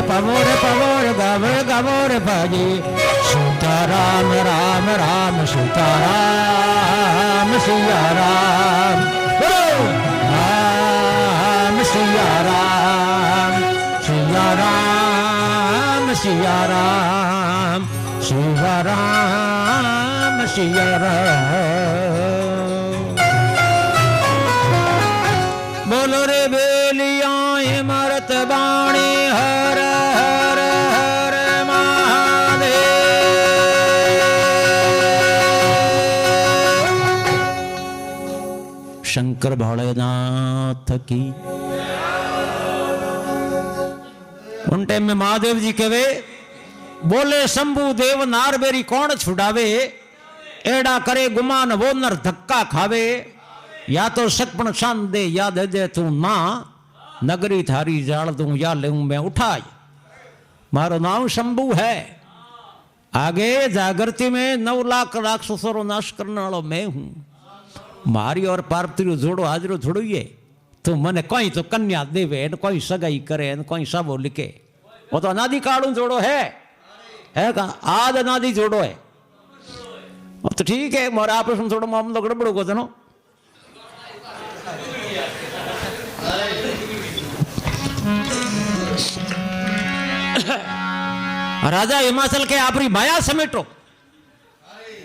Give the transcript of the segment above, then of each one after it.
पवोर गावे गावोर भाजी सीताराम राम राम सीताराम सिया राम राम सिया राम सिया राम सिया राम सिया राम सिया राम। बोलो रे बेलिया इमरत बाणी हर हर हर महादेव। शंकर भोलेनाथ की। उन टाइम में महादेव जी कहे बोले शंभु देव नार बेरी कौन छुड़ावे एड़ा करे गुमान वो नर धक्का खावे या तो सकपण शान दे या दे दे तू ना नगरी थारी जाल दूं या ले मैं उठाए। मारो नाम शंभु है। आगे जागृति में 9 लाख राक्षसों रो नाश करने वालों मैं हूं। मारी और पार्वती रो जोड़ो हाजरो जोड़िए तो मने कोई तो कन्या देवे न कोई सगाई करे न कोई सबो लिखे। वो तो अनादि कालू जोड़ो है का आद अनादि जोड़ो है। तो ठीक है मोर आपस में थोड़ा मामला गड़बड़ को नो। राजा हिमाचल के आपरी माया समेटो।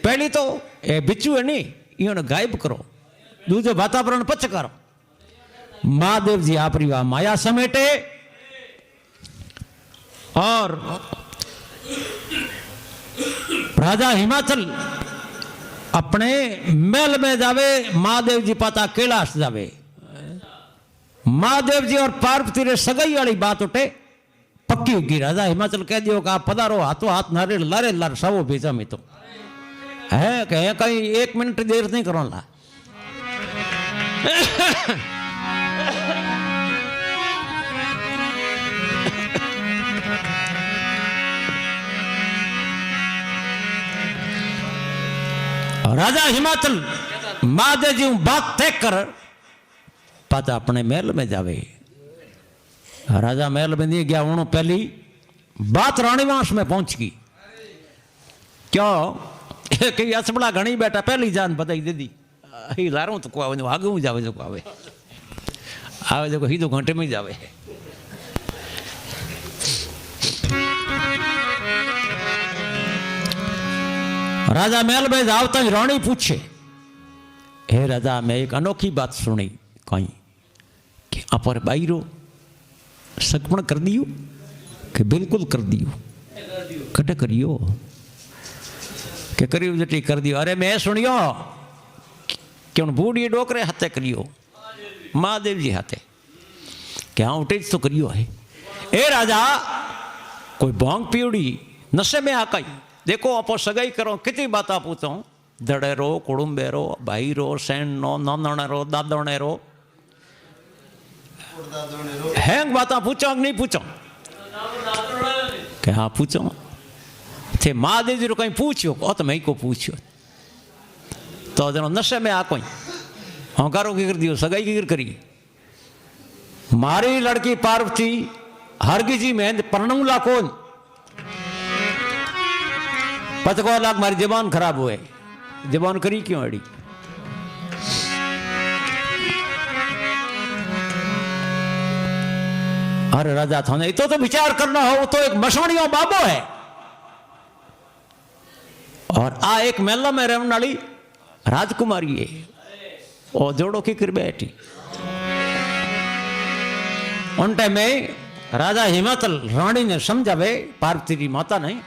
पहली तो ए बिच्छू है नहीं इन्होंने गायब करो दूसरे वातावरण पच करो। महादेव जी आपरी वा माया समेटे और राजा हिमाचल अपने महल में जावे। महादेव जी पता कैलाश जावे। महादेव जी और पार्वती रे सगाई वाली बात उठे पक्की होगी। राजा हिमाचल कह दियो कि आप पधारो हाथों हाथ नारे लारे लार सबो भेजा में तो है कहीं कहीं 1 मिनट देर नहीं करो ला। राजा हिमाचल महादेव जी बात तय कर पाता अपने महल में जावे। राजा महल में नहीं गया उन्होंने पहली बात रानीवास में पहुंच गई। क्यों कि असबड़ा घनी बेटा पहली जान बताई दे दी लारू तो को आगे जावे जो आवे आवे जो ही 2 घंटे में जावे। राजा महल में जावता ही रानी पूछे हे राजा मैं एक अनोखी बात सुनी कहीं कि अपर बाईरो सकपण कर दियो कि बिल्कुल कर दियो कटे करियो के करियो जटी कर दियो। अरे मैं सुनियो कि उन बूढ़ी डोकरे हाथे करियो महादेव जी हाथे क्या उठे तो करियो है। ए राजा कोई भोंग पीवड़ी नशे में आकाई देखो आपो सगाई करो कितनी बात पूछो दड़ेरो कुड़ुंबेरो भाई रो सैन नो नंदने रो दादने रो हैंग बात पूछो नहीं पूछो क्या हाँ पूछो थे महादेव जी कहीं पूछो तो मैं को पूछो तो जनो नशे में आ कोई हंकारो की कर दियो सगाई की करी। मारी लड़की पार्वती हरगी जी में परनूला कौन 55 लाख मारी जबान खराब हुए जबान करी क्यों अड़ी। अरे राजा थाने तो विचार करना हो तो एक मसवणियों बाबो है और आ एक मेला में रहने वाली राजकुमारी है और जोड़ो की कर बैठी। उन टाइम में राजा हिमाचल रानी ने समझावे पार्वती की माता नहीं।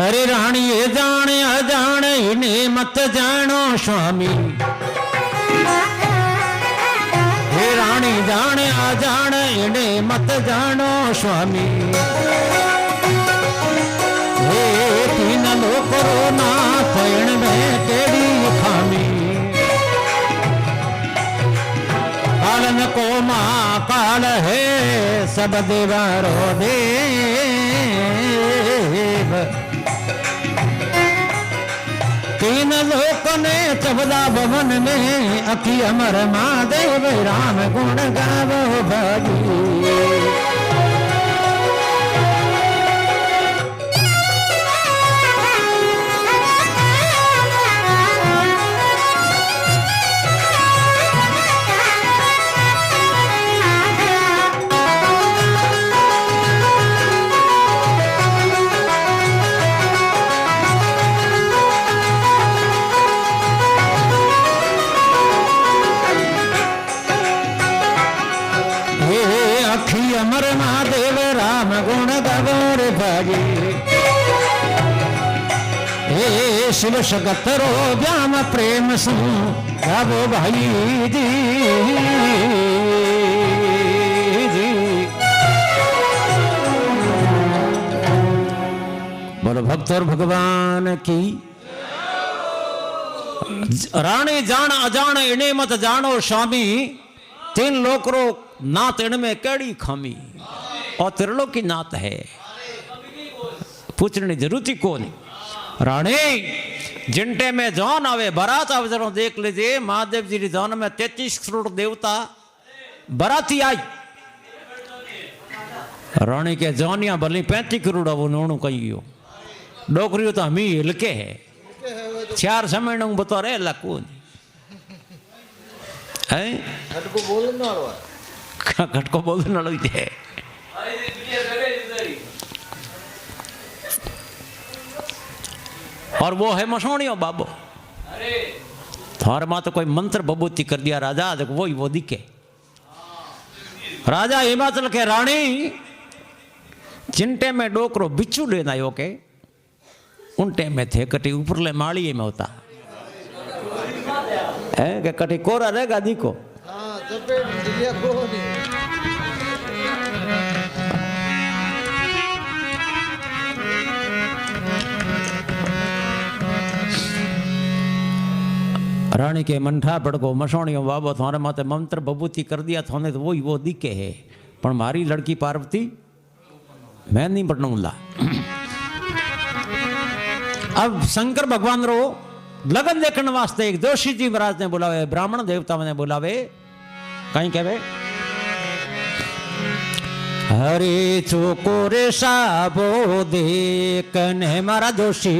अरे रानी ये जाने अजाने इन्हें मत जानो स्वामी। हे रानी जाने अजाने इन्हें मत जानो स्वामी। हे तीन लोग करो ना फैन में तेरी खामी। कालन को माँ काल है सब देवरो देव। तीन लोक ने 14 भवन में अखी अमर महादेव राम गुण गावो भजी। सखी अमर महादेव राम गुण गगोर भजी हे शिव सगत रो व्याम प्रेम सु गावो भाई जी बोलो भक्त और भगवान की। राणी जान अजान इने मत जानो स्वामी तीन लोकरो नात इनमें केड़ी खामी और तिरलो की नात है पूछने जरूरत ही कौन। राणी जिनटे में जान आवे बारात आवे जरा देख लीजिए महादेव जी की जान में 33 करोड़ देवता बाराती आई। रानी के जानिया भली 35 करोड़ वो नोणु कहियो डोकरियो तो हम ही हिलके है 4 समय बता रहे अल्लाह कौन है खटको बोलने वाला है। और वो है मसोणियो बाबो थार मां तो कोई मंत्र बबूती कर दिया राजा देखो वही वो दिखे। राजा हिमाचल के रानी चिंटे में डोकरो बिच्छू लेना यो के उनटे में थे कटी ऊपरले माड़ी में होता है कि कटी कोरा रहेगा दी को रानी के मंठा पड़को मसोणियो बाबो थारे माते मंत्र बबूती कर दिया थाने तो वही वो दिखे है पर मारी लड़की पार्वती मैं नहीं पढ़ूंगा। अब शंकर भगवान रो लगन देखने वास्ते एक जोशी जी महाराज ने बुलावे ब्राह्मण देवता ने बुलावे कहीं कहवे हरे चोको रे साबो देखने मारा जोशी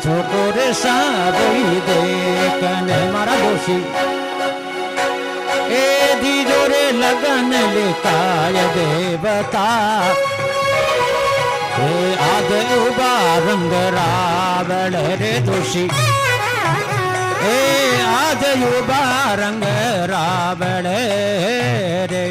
चोको रे साबो देखने मारा जोशी ए दीजो रे लगन लिखाय देवता आद उबा रंग रावण रे दोषी ए आज उबा रंग रावण रे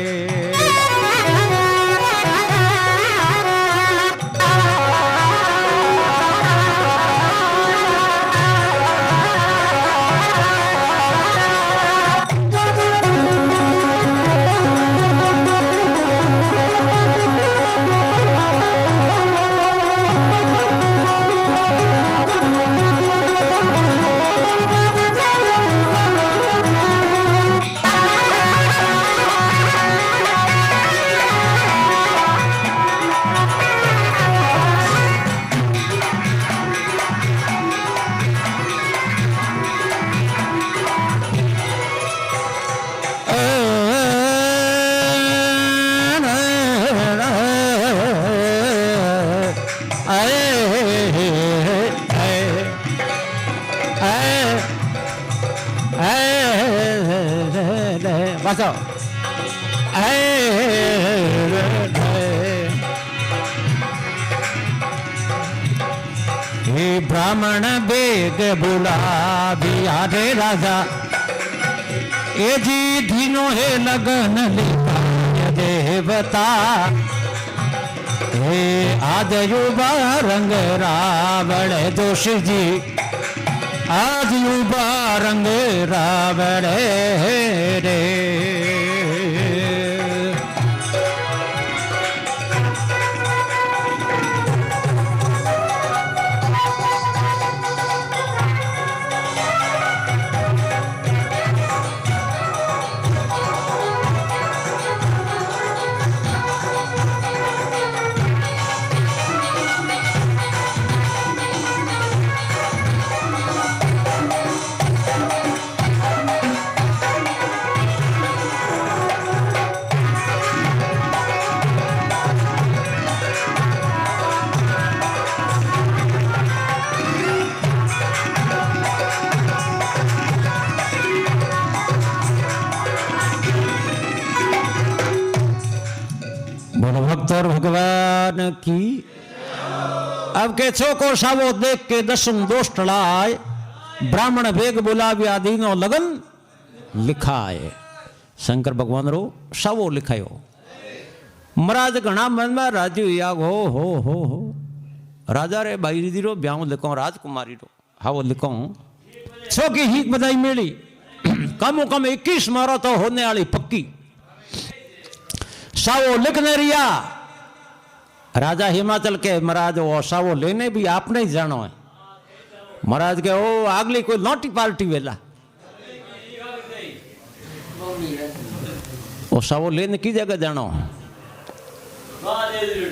बसो हे ब्राह्मण बेग बुला बिया रे राजा ए जी धीनो है लगन लिखा देवता हे आज युवा रंग रावण दोष जी आज युवा रंग रावण रे और भगवान की। अब के चौको सावो देख के दसम दोष टलाए ब्राह्मण वेग बुलाव्या दीनो लगन लिखाए शंकर भगवान रो सावो लिखायो। महाराज घना मन में राजू याग हो राजा रे बाई रो ब्याह लिखो राजकुमारी रो हावो लिखो छो की ही बधाई मिली कम कम 21 मारो तो होने वाली पक्की सावो लिखने रिया। राजा हिमाचल के महाराज वो सावो लेने भी आपने ही जानो है। महाराज के ओ अगली कोई नोटी पार्टी वेला वो सावो लेने की जगह जानो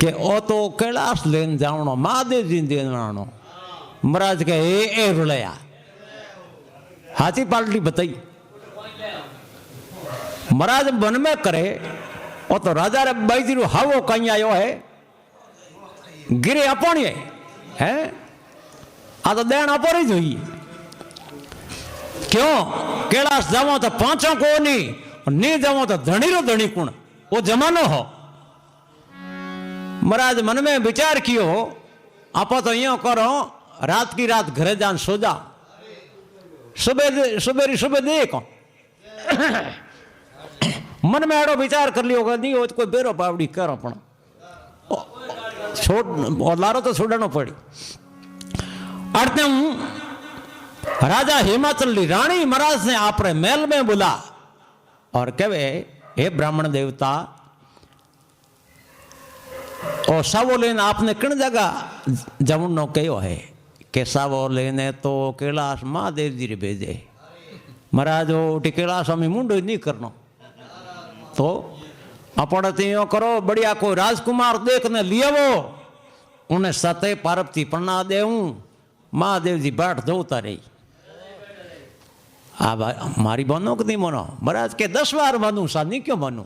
के ओ तो कैलाश लेन जानो महादेव जी देनो। महाराज के ए रुलया हाथी पार्टी बताई। महाराज वन में करे ओ तो राजा रे बाई जी हावो कहीं आयो है गिरे अपनी है आ तो देन अपनी जोई क्यों कैलाश जावो तो पांचों को नहीं जावो तो धनी रो धनी कुण वो जमानो हो। महाराज मन में विचार कियो आप तो यो करो रात की रात घरे जान सो जा सुबह देखो मन में एडो विचार कर लियो नहीं हो कोई बेरो पावड़ी करो पण छोड़ लारो तो छोड़नो पड़ी। अर्थने राजा हिमाचल ली रानी महाराज ने आपरे महल में बुला और कहे हे ब्राह्मण देवता और सावो लेने आपने किन जगह जमुनो कहो है के सावो लेने तो कैलाश महादेव जी रे भेजे। महाराज कैलाश हमें मुंडो नहीं करनो तो अपने तो यो करो बढ़िया कोई राजकुमार देखने लिए वो उन्हें सते पार्वती पन्ना देऊं महादेव जी बाट धोता रही आ मारी बनो कि नहीं मनो। महाराज के 10 बार मानू सा नहीं क्यों मानू।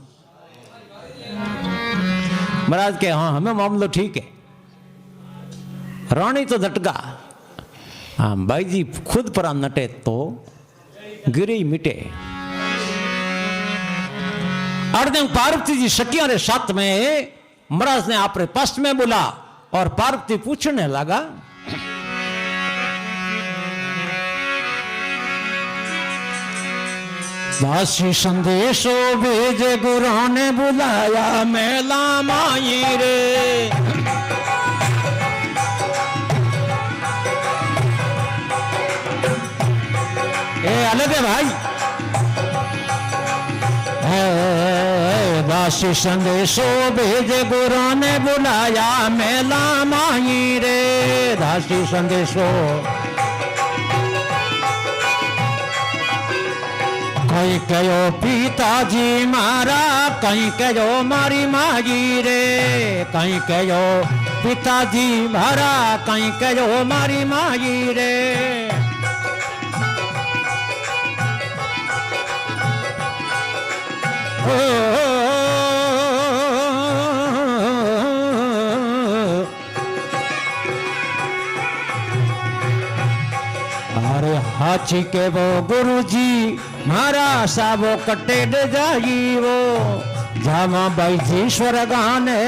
महाराज के हाँ हमें मामलो ठीक है। रानी तो झटका हाँ भाई जी खुद पर नटे तो गिरी मिटे। अर्धन पार्वती जी सखियों ने साथ में महाराज ने आपरे पास में बोला और पार्वती पूछने लगा दासी संदेशो भेजे गुरु ने बुलाया मेला माई रे। ए अलग है भाई दासी संदेशो भेजे गुरु ने बुलाया मेला माई रे। दासी संदेशो कहीं कहो पिताजी मारा कहीं कहो मारी माजी रे। कहीं कहो पिताजी मारा कहीं कहो मारी माजी रे। अरे हाची के वो गुरुजी मारा साबो कटे दे जाई वो जामा बाई जी स्वर्गाने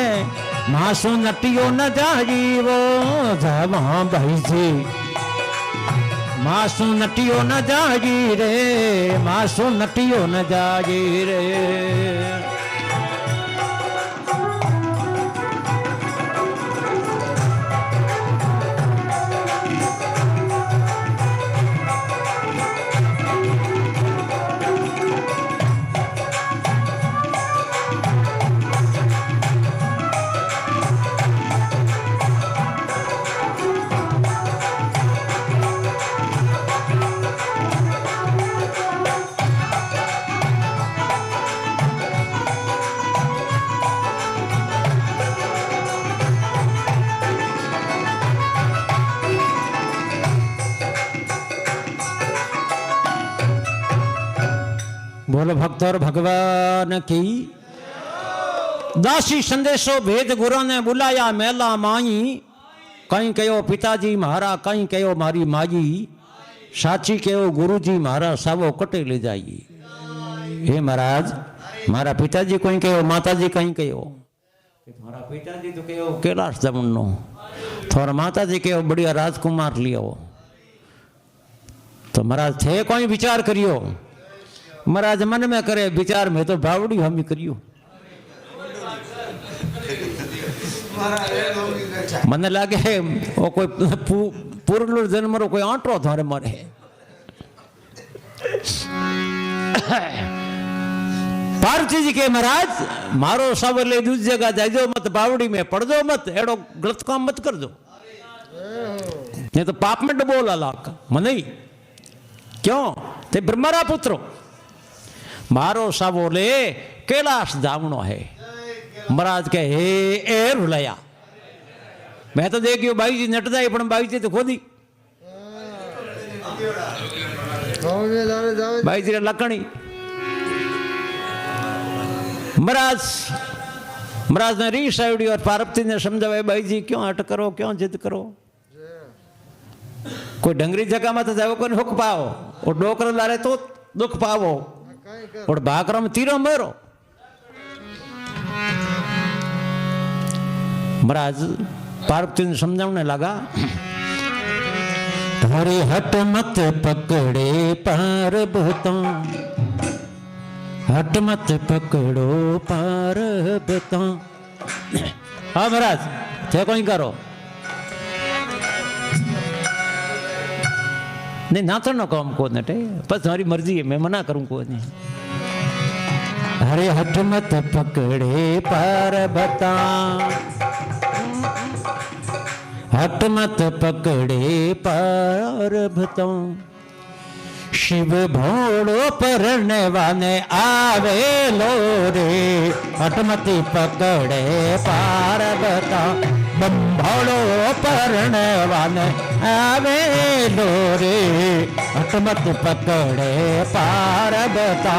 मासु नटियो न जाई वो जामा बाई जी मासु नटियो न जाई रे। मासु नटियो न जाई रे। बोलो भक्तों भगवान की। दासी संदेशो भेद गुरु ने बुलाया मेला माई कहीं कहो पिताजी महारा कहीं कहो मारी माई साची कहो गुरुजी महारा सावो कटे ले जाइए। हे महाराज मारा पिताजी कहीं कहो माताजी कहीं कहो मारा पिताजी तो कहो कैलाश जमुनो थोड़ा माताजी कहो बढ़िया राजकुमार लियो। तो महाराज थे कोई विचार करियो महाराज मन में करे विचार में तो भावड़ी हम करियो मन लागे वो कोई पूर्ण जन्म रो कोई आंटो थारे मरे पार्वती जी के महाराज मारो सब ले दूसरी जगह जाइजो मत बावड़ी में पड़ दो मत एड़ो गलत काम मत कर दो नहीं तो पाप में डबो लाला मन ही क्यों ते ब्रह्मरा पुत्रो मारो सब ले कैलाश दामनो है महाराज के हे ए रुलया मैं तो देखियो बाई जी नट जाए पण बाई जी तो खोदी बाई जी लकड़ी महाराज ने रीस आईडी और पार्वती ने समझावे भाई जी क्यों हट करो क्यों जिद करो कोई डंगरी जगह मत जाओ कोई हुक पाओ और डोकर लारे तो दुख पावो और भाकरम तीरो मेरो महाराज पार्वती ने समझाने लगा थारी हट मत पकड़े पार्वती हट मत पकड़ो पार्वती हाँ महाराज थे कोई करो नहीं नाचन नो काम को नटे बस तुम्हारी मर्जी है मैं मना करूं को नहीं अरे हट मत पकड़े पार्वती हट मत पकड़े पार्वती शिव भोड़ो परने वाने आवे लो रे हटमती पकड़े पार्वती भोड़ो परने वाने आवे लो रे हटमत पकड़े पार्वती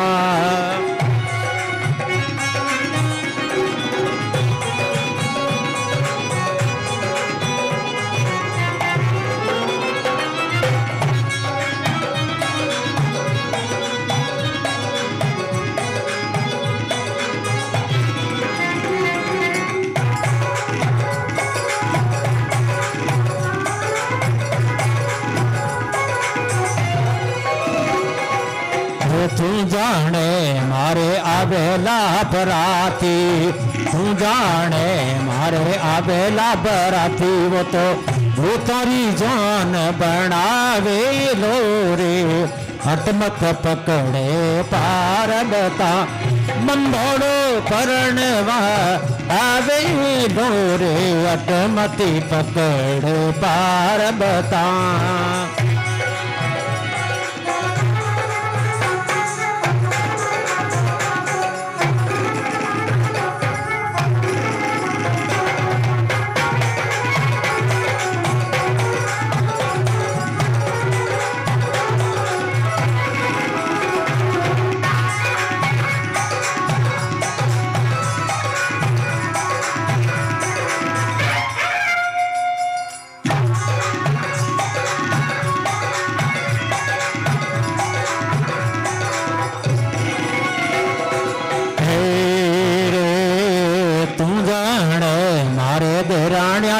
तू जाने मारे आवेला बराती तू जाने मारे आवेला बराती वो तो भूतारी जान बनावे लो रे हटमत पकड़े पार्वती बंबोड़ो परनवा आवे लो रे हटमती पकड़े पार्वती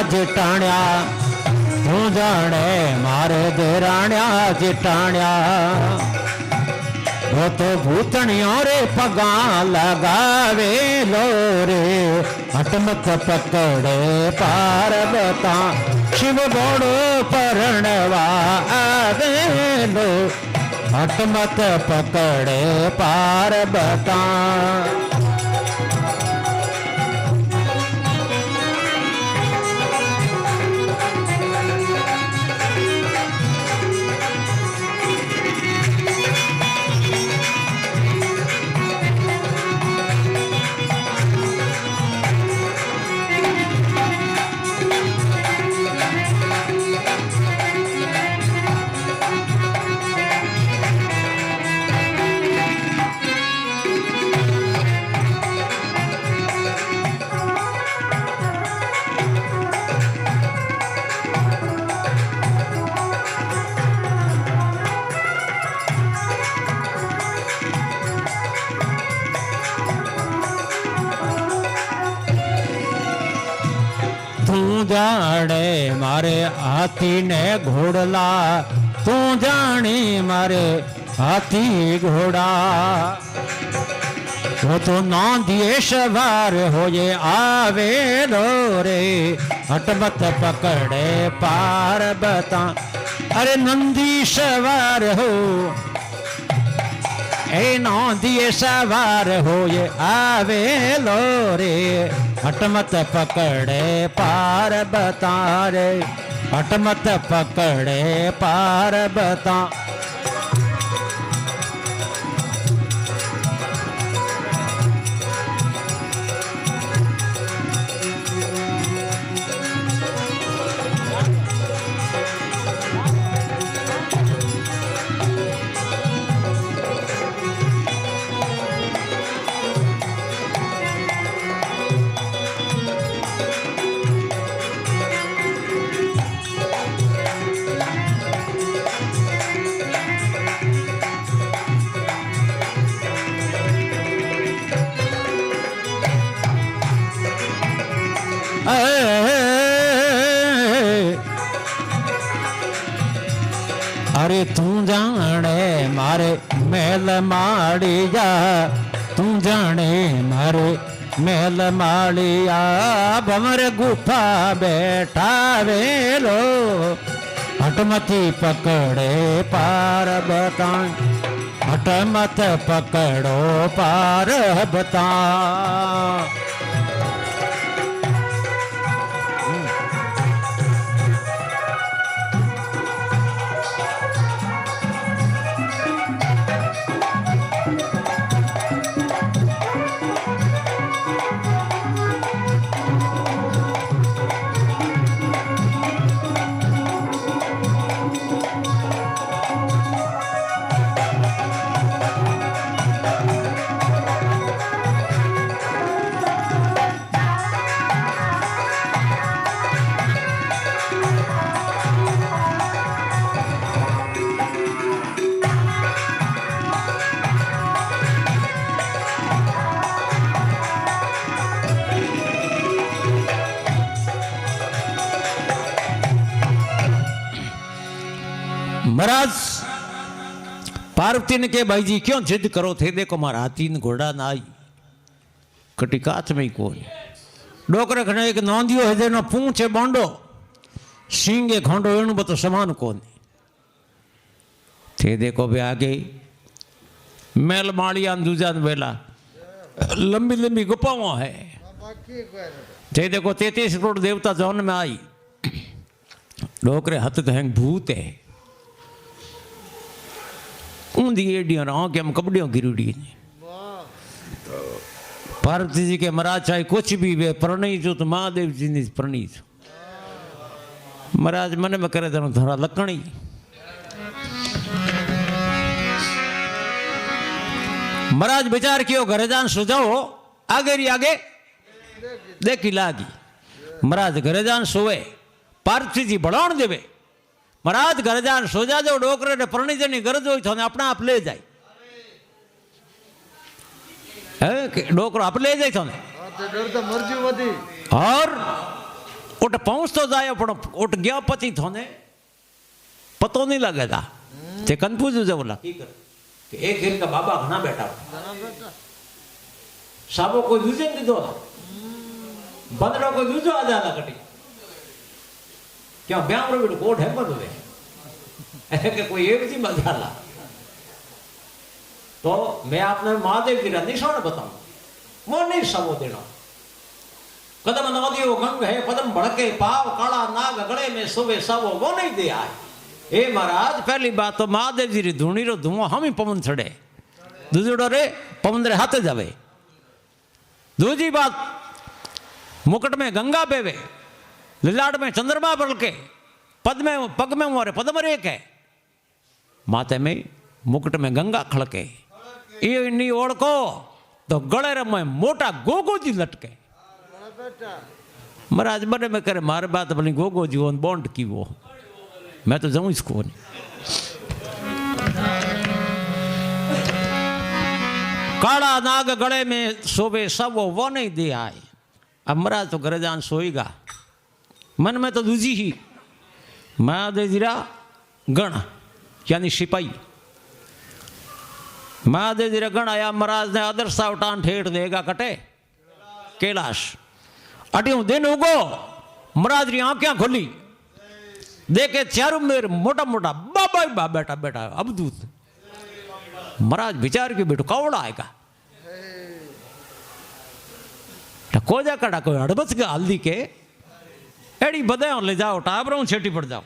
जिटाण्या तू जाने मारे देराण्या जिटाण्या वो तो भूतनियों रे पगा लगावे लो रे हटमत पकड़े पार्वती शिव बोड़ो परनवा आवे लो हटमत पकड़े पार्वती जाने मारे हाथी ने घोड़ला तू जानी मारे हाथी घोड़ा वो तो नौंदिए सवार हो ये आवे लो रे हटमत पकड़े पार बता अरे नंदी सवार हो ए नौंदिए सवार हो ये आवे लो रे हटमत पकड़े पार बता रे हटमत पकड़े पार बता अरे तू जाने मारे मेल माड़िया तू जाने मारे मेल माड़िया भंवर गुफा बैठा वेलो हटमती पकड़े पार बता हटमत पकड़ो पार बता महाराज पार्वती ने के भाई जी क्यों जिद करो थे देखो मारा हाथी ने घोड़ा ना आई कटी काच में ही कौन डोकरे खने एक नौंदियो है देनो पूंछ है बांडो सींगे खोंडो एनु बतो समान कौन थे देखो भी आगे मेल माड़िया दूजा वेला लंबी लंबी गुफाओं है थे देखो 33 करोड़ देवता जौन में आई डोकरे हाथ तो हैंग भूत है ऊंधी एडियां रहो कि हम कबड्डियों गिरुड़ी पार्वती जी के महाराज चाहे कुछ भी वे प्रणई जो तो महादेव जी ने प्रणई छो महाराज मन में करे तो थोड़ा लकड़ी महाराज विचार कियो घरे जान सुजाओ आगे री आगे देखी लागी महाराज घरे जान सोए पार्वती जी बढ़ाण देवे महाराज घर जान सो जाओ डोकरे ने प्रणीत नहीं गरज हो अपना आप ले जाए डोकरो आप ले जाए और उठ पहुंच तो जाए पण उठ गया पति थोने पतो नहीं लगेगा ते कंफ्यूज हो बोला की कर कि एक हिल का बाबा घना बैठा साबो कोई दूजे ने दो बंदरो कोई दूजो आ जाला कटी क्या ब्याह रो बिड़ कोट है बदले कि कोई एक जी मजाला तो मैं आपने महादेव जी का निशान बताऊं वो नहीं सबो देना कदम नदियो गंग है पदम भड़के पाव काला नाग गले में सोवे सबो वो नहीं दे आए ए महाराज पहली बात तो महादेव जी री धूणी रो धुआं हम ही पवन छड़े दूसरो रे पवन रे हाथ जावे दूसरी बात मुकुट में गंगा बेवे लिलाट में चंद्रमा बलके पद में पग में मोरे पद्म रेख है माथे में मुकुट में गंगा खड़के ये नहीं ओढ़को तो गले में मोटा गोगो जी लटके महाराज बने में करे मारे बात भली गोगो जी वो बॉन्ड की वो मैं तो जाऊं इसको नहीं काला नाग गले में सोवे सब वो नहीं दे आए अब महाराज तो घर जान सोएगा मन में तो दूजी ही महादेव जीरा गण यानी सिपाही महादेव जी रगण आया महाराज ने आदर्शा उठान ठेठ देगा कटे कैलाश अटियों दिन उगो महाराज री आंखें खुली देखे चारों मेरे मोटा मोटा बाबा ही बा बेटा बेटा अबदूत महाराज विचार के बेटो कौड़ा आएगा कोजा कड़ा कोई अड़बस के हल्दी के एड़ी बदे ले जाओ टाबरों छेटी पड़ जाओ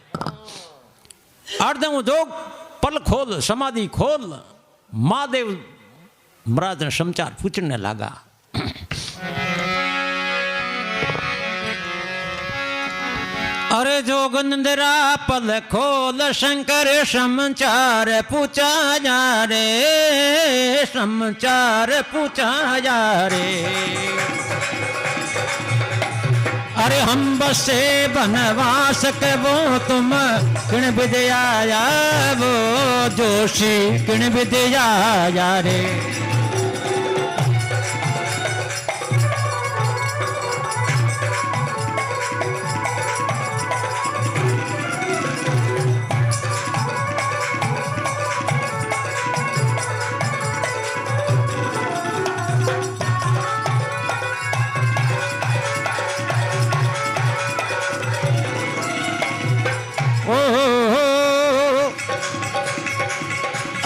अर्ध जो पल खोल समाधि खोल महादेव महाराज ने समाचार पूछने लगा अरे जोगंदरा पल खोल शंकर समाचार पूछा जा रे समाचार पूछा जा रे अरे हम बसे बनवास के वो तुम किण विद्या वो जोशी किण विद्या रे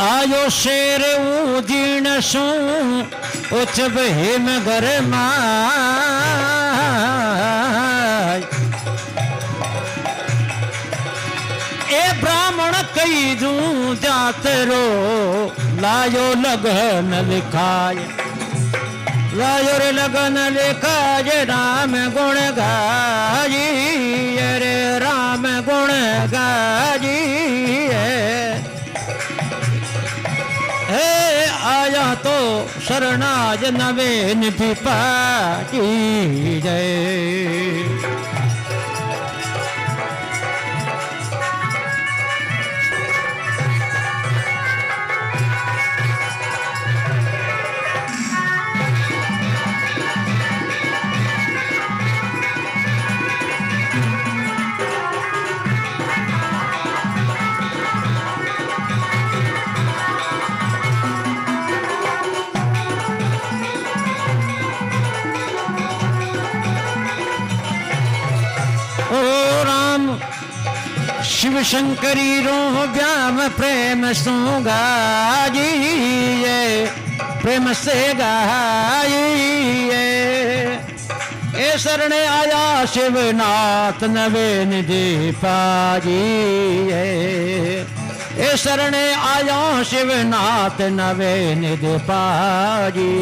आयो शेर उजीण सू उच बहिम घर माय ए ब्राह्मण कई दू जातरो लायो लगन लिखाय लायो रे लगन लिखाय राम गुण गाजी रे राम गुण गाजी आया तो शरणाज नवीन पिपा की जय शिव शंकरी रो व्याम प्रेम सो गाइए प्रेम से गाइए ए शरण आया शिवनाथ नवीन दीपाजिए ए शरण आया शिवनाथ नवीन दीपाजिए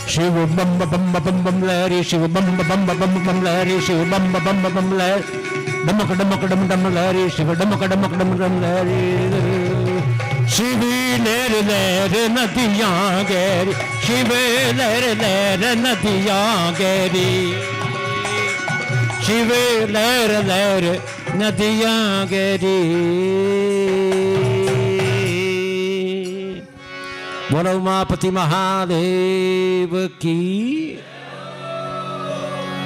शिव बम बम बम बम लहरी शिव बम बम बम बम लहरी शिव बम बम बम लहरी डमक डमक डम डम लहरी शिव डमक डमक डम डम लहरी शिव लहर लहर नदियाँ गहरी शिव लहर लहर नदियाँ गहरी शिव लहर लहर नदियाँ गहरी बोलो उमापति महादेव की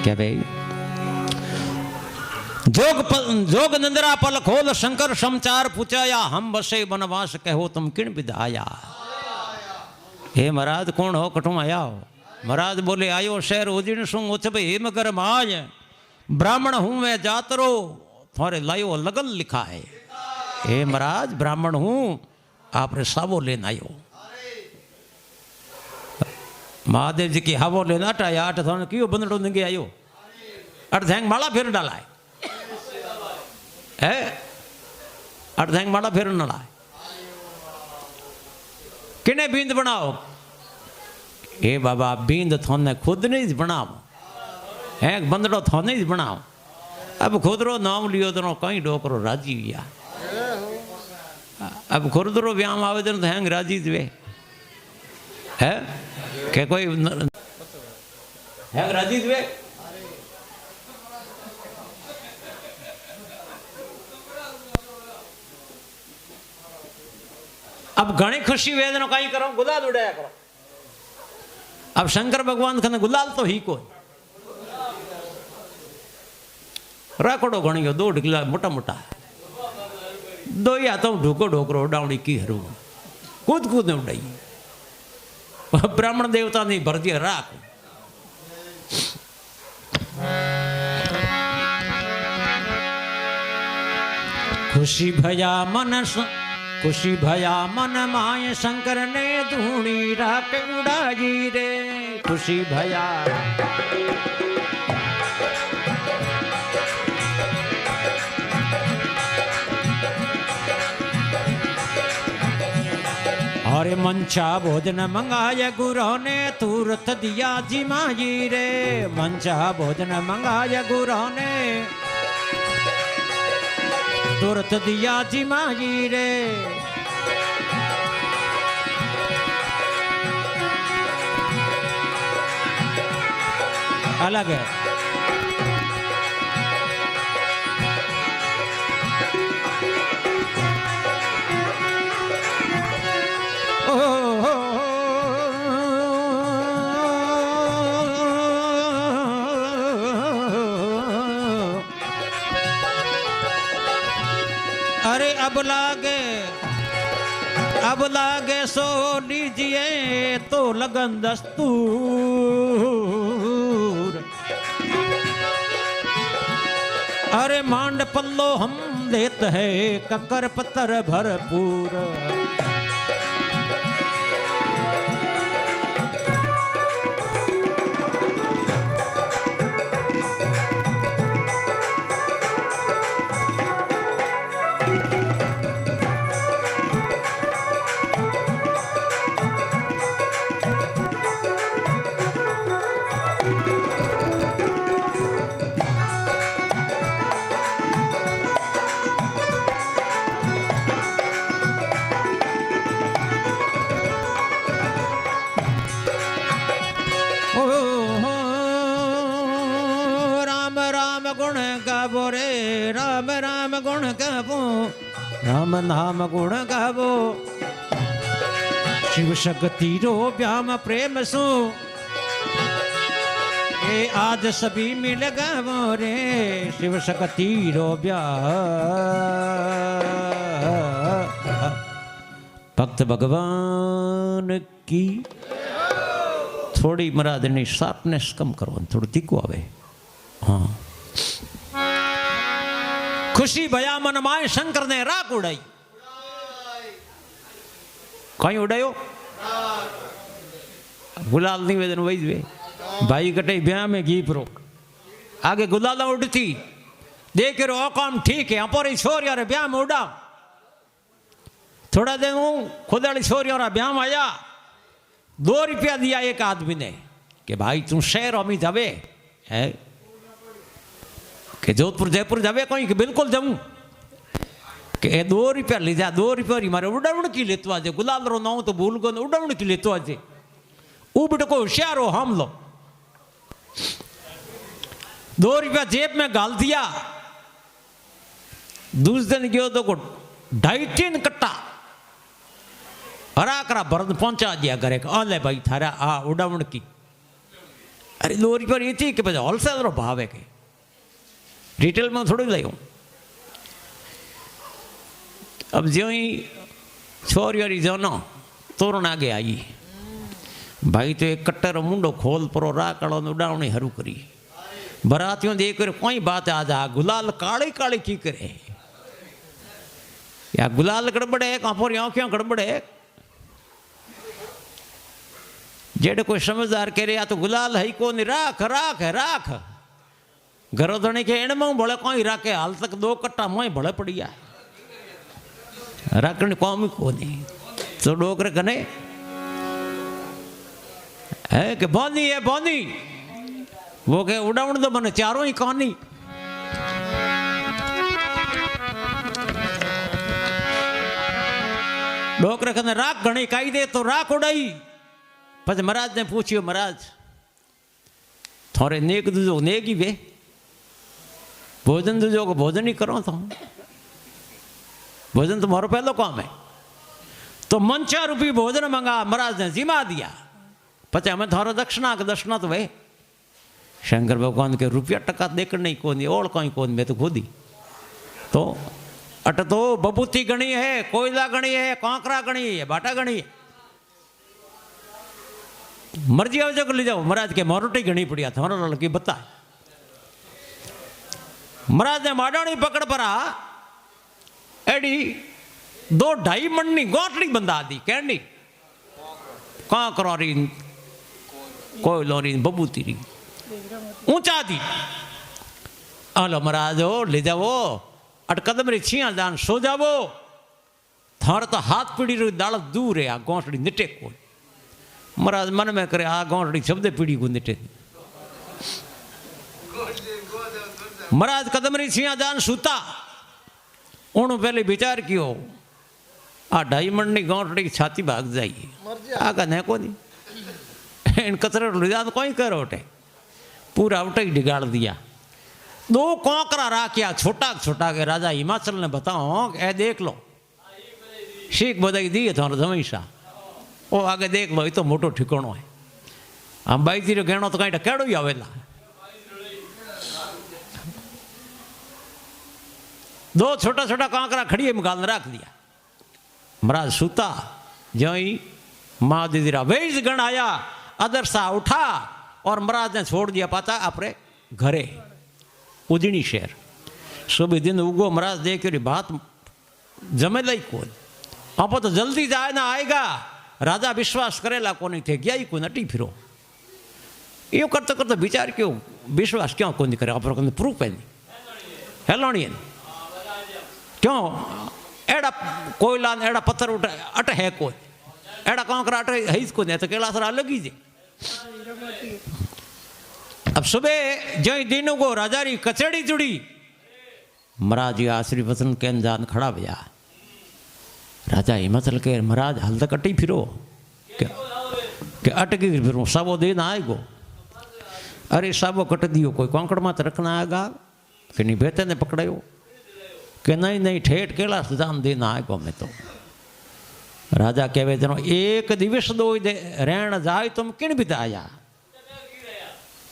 क्या भाई जोग निंद्रा पल खोल शंकर समाचार पूछाया हम बसे बनवास कहो तुम किण विधाया हे महाराज कौन हो कठू आया हो महाराज बोले आयो शहर उजिण सुंग उचब हेम कर माज ब्राह्मण हूं मैं जातरो थोड़े लायो लगन लिखा है हे महाराज ब्राह्मण हूं आपने सावो लेना आयो महादेव जी की हावो लेना टाया आठ थोड़ा क्यों बंदड़ो निगे आयो अर्धैंग माला फिर डाला है अर्धैंग माला फिर न लाए किने बींद बनाओ ए बाबा बींद थोने खुद नहीं बनाओ है बंदड़ो थोने ही बनाओ अब खुदरो नाम लियो तो कहीं डोकरो राजी हुआ अब खुदरो व्याम आवेदन तो हैंग राजी थे है के कोई हैंग राजी थे अब घनी खुशी वेदना कहीं करो गुलाल उड़ाया करो अब शंकर भगवान खने गुलाल तो ही को राकड़ो घणी दो ढिकला मोटा मोटा दो या तो ढूको ढोकरो डावड़ी की हरू कूद कूद ने उड़ाई। ब्राह्मण देवता ने भर दिया राख। खुशी भया मन माय शंकर ने धूणी राख उड़ाई रे। खुशी भया अरे मंचा भोजन मंगाया गुरु ने तुरत दिया जी माजी रे। मंचा भोजन मंगाया गुरु ने तुरत दिया जी माजी रे। अलग है। अरे अब लागे सो लीजिए तो लगन दस्तूर। अरे मांड पल्लो हम देते हैं ककर पत्थर भरपूर। राम गुण गावो राम नाम गुण गावो। शिव शक्ति रो व्याम प्रेम सो ए आज सभी मिल गावो रे। शिव शक्ति रो व्याम भक्त भगवान की। थोड़ी महाराज ने शार्पनेस कम करो, थोड़ी तीखो आवे। हाँ खुशी भया मन माय शंकर ने राख उड़ाई। कहीं उड़ायो गुलाल निवेदन वही वे भाई कटे ब्याह में घी प्रो आगे गुलाल उड़ती देख रो काम ठीक है। अपोरी छोर यार ब्याह में उड़ा थोड़ा दिन खुदाड़ी छोर यार ब्याह में आया 2 रुपया दिया एक आदमी ने कि भाई तू शहर अमी जावे है कि जोधपुर जयपुर जावे कहीं कि बिल्कुल जाऊं कि 2 रुपया ले जा। 2 रुपया मारे उड़ावण की लेतो आज गुलाल रो नाऊ तो भूल गो उड़ावण की लेतो आज उबड़ को होशियार हो हम लो। 2 रुपया जेब में गाल दिया। दूसरे दिन गयो तो 2.5-3 कट्टा हरा करा भरत पहुंचा दिया घरे। ले भाई थारा आ उड़ावण की। अरे 2 रुपया ये थी कि होलसेल रो भाव है के रिटेल में थोड़ी लाइयो। अब ज्यों ही छोरी जो न तोरण आगे आई भाई तो एक कट्टर मुंडो खोल परो राकड़ो उड़ावणी हरू करी। बरातियों देख कर कोई बात आज आ गुलाल काली काली की करे या गुलाल गड़बड़े कापोरी आंखियां गड़बड़े। जेड़े कोई समझदार कह रहे या तो गुलाल है को नहीं राख राख है राख घरोधणी के एण में भले कोई राखे हाल तक 2 कट्टा मोई भले पड़िया राखने कौम को नहीं तो डोकर कने है कि बोनी है बोनी वो के उड़ावण तो मन चारों ही कहानी। डोकर कने राख घणी काई दे तो राख उड़ाई। પછી महाराज ने पूछियो महाराज थोड़े नेक दूजो नेगी वे भोजन दूजो को भोजन ही करो तो भोजन तुम्हारो पहलो काम है। तो मंचा रूपी भोजन मंगा महाराज ने जिमा दिया। पचे हमें थारो दक्षिणा के दक्षिणा तो वे शंकर भगवान के रुपया टका देकर नहीं कोनी और कोई कोन में तो खुदी तो अट तो बबूती गणी है, कोयला गणी है, कांकरा गणी है, बाटा गणी है, मर्जी आवे जो ले जाओ। महाराज के मोरोटी गणी पड़िया थारो लड़की बता। महाराज ने माडाणी पकड़ परा एडी 2-2.5 मन की गोटड़ी बंधा दी कहनी कांकरा री कोयलो री बबूती री ऊंचा दी। हलो महाराज ले जाओ अट कदम री छिया दान सो जावो थार तो हाथ पीड़ी रो दाल दूर है आ गोटड़ी निटे को। महाराज मन में करे आ गोटड़ी शब्द पीड़ी को निटे। महाराज कदम री छिया दान सूता उन पहले विचार कियो आ 2.5 मन की गोटड़ी छाती भाग जाइए आगा ने को नहीं इन कचरे ले जा तो कोई करो उठे पूरा उठे ही डिगाड़ दिया। 2 कांकरा राख्या छोटा छोटा के राजा हिमाचल ने बताओ ए देख लो शीख बधाई दी है थारो हमेशा ओ आगे देख लो ये तो मोटो ठिकाणो है। हम बाई थी गहणो तो कहीं केड़ो ही आवेला। 2 छोटा छोटा कांकरा खड़ी में गाल राख दिया। महाराज सूता जो ही माँ दीदीरा वेज गण आया अदर सा उठा और महाराज ने छोड़ दिया पाता अपने घरे उजनी शहर। सुबह दिन उगो महाराज देख रही बात जमे लाई कौन आप तो जल्दी जाए ना आएगा। राजा विश्वास करेला को नहीं थे गया ही कोई नटी फिरो यो करते करते विचार क्यों विश्वास क्यों कौन करे आप प्रूफ है हेलोनी क्यों एड़ा कोयला एड़ा पत्थर उठ अट है कोई एड़ा कांकरा अट है को नहीं तो कैलाश अलग ही जे। अब सुबह जो दिन को राजा री कचेड़ी जुड़ी महाराज जी आश्री वचन के जान खड़ा भैया। राजा हिमाचल के महाराज हाल तक अटी फिरो के अटकी फिरो साबो दिन आएगो। अरे साबो कट दियो कोई कांकड़ मत रखना आएगा कि नहीं बेहतर ने पकड़ायो कि नहीं नहीं ठेठ कैलाश जान देना आएगो मैं तो। राजा कहवे जनो एक दिवस 2 रहन जाए तुम किन बिता आया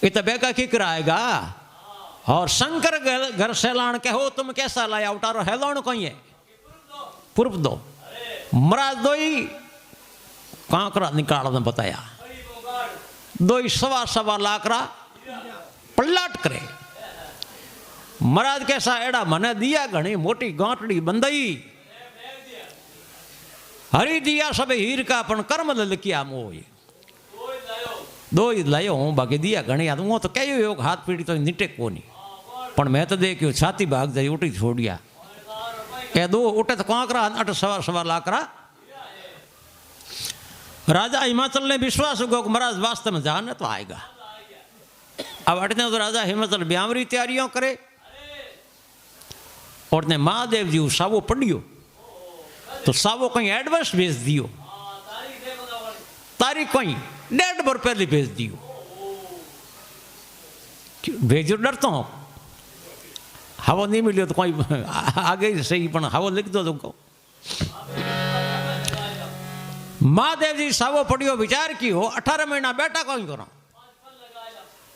ये तो बेगा की कराएगा। और शंकर घर सैलान कहो तुम कैसा लाया उतारो हेलाण कहीं है पूर्व दो। महाराज 2 ही कांकरा निकालने बताया 2 ही 1.25 लाकरा पलट करे। महाराज कैसा एड़ा मने दिया घनी मोटी गांठड़ी बंदई हरी दिया सब हीर का पण कर्म ललकिया मोह 2 ही लायो हूँ बाकी दिया घनी याद वो तो कहो योग हाथ पीड़ी तो निटे को नहीं पण मैं तो देखियो छाती भाग जाई उठी छोड़िया ए 2 उठे तो कांकरा 8.25 लाकरा। राजा हिमाचल ने विश्वास उगो महाराज वास्तव में जाने तो आएगा। अब अटने तो राजा हिमाचल ब्यामरी तैयारियों करे और ने महादेव जी सावो पढ़ियो तो सावो कहीं एडवांस भेज दियो तारीख कहीं 1.5 बार पहले भेज दियो भेजो डरता हूँ हवा नहीं मिलियो तो कोई आगे सही पण हवा लिख दो तुमको। महादेव जी सावो पढ़ियो विचार की हो 18 महीना बेटा कौन करो